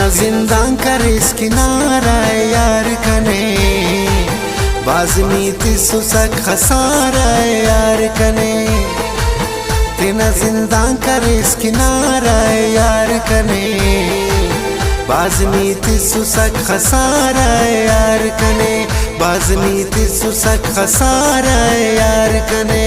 तेना जिंदां करे किनारा यार कने बाजमी सुसक खसारा यार कने तेना जिंदां करे किनारा यार कने बाजमी सुसक खसारा यार कने बाजमी सुसक खसारा यार कने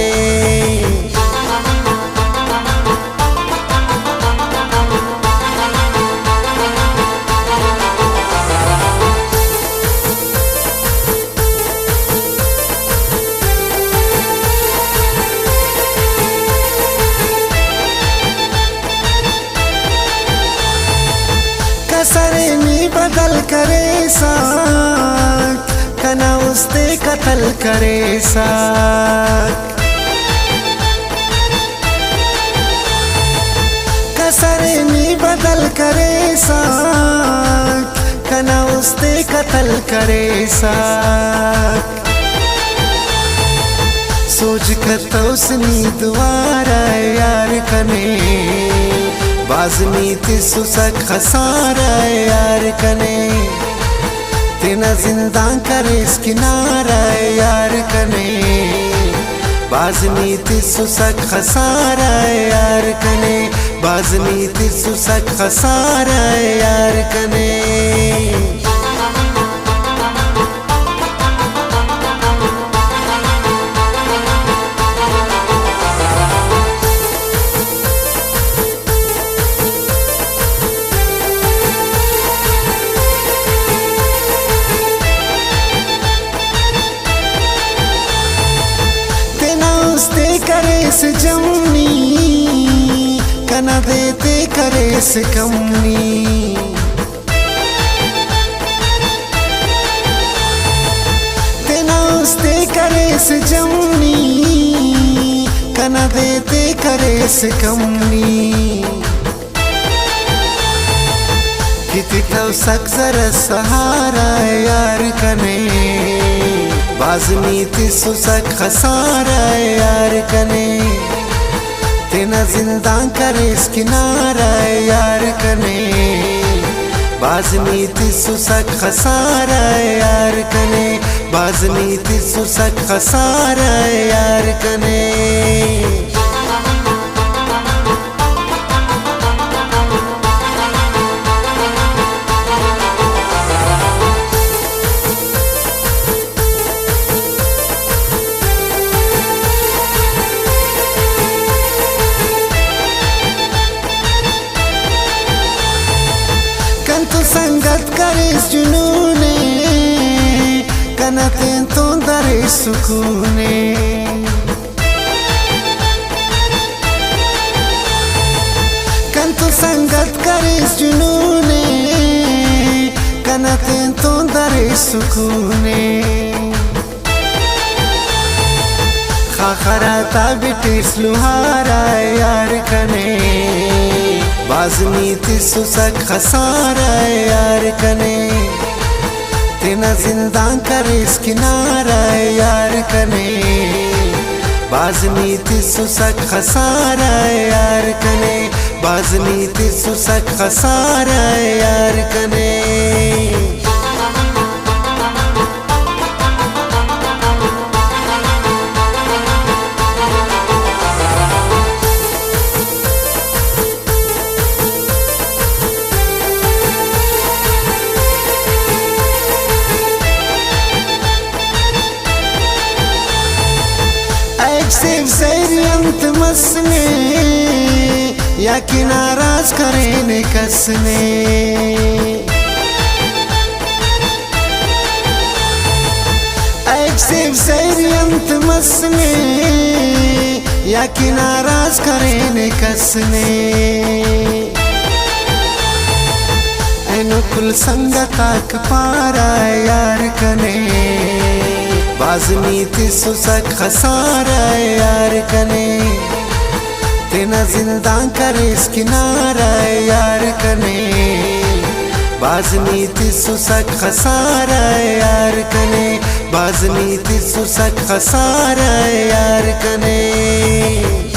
कसरे में बदल करे साक कना उस्ते कत्ल करे साक कसरे में बदल करे साक कना उस्ते कत्ल करे साक सोच कर तो उसनी दुआरा यार कने बाजमी सुसक खसारा यार कने तेना जिंदां करे किनारा यार कने बाजमी सुसक खसारा यार कने बाजमी सुसक खसारा यार कने करे से जमनी कना देते करे से कमनी तेना उस्ते करे से जमनी कना देते करे से कमनी किति तो सक जरा सहारा यार कने बाजमी सुसक खसारा यार कने तेना जिंदां करे किनारा यार कने बाजमी सुसक खसारा यार कने बाजमी सुसक खसारा यार कने तो संगत करे जुनूने कनते तो दरे सुकूने कन तो संगत करे जुनूने कनते तो दरे सुकूने खाखराता बिटिस लुहारा यार कने बाजमी सुसक खसारा यार कने तेना जिंदां करे किनारा यार कने बाजमी सुसक खसारा यार कने बाजमी सुसक खसारा यार कने सिर्फ सैरियंत मसने या कि नाराज करे ने कसने सिर्फ सैरियंत मसने या कि नाराज करे ने कसने अनुकुल संगताक पारा यार कने बाजमी सुसक खसारा यार कने तेना जिंदां करे किनारा यार कने बाजमी सुसक खसारा यार कने बाजमी सुसक खसारा यार कने।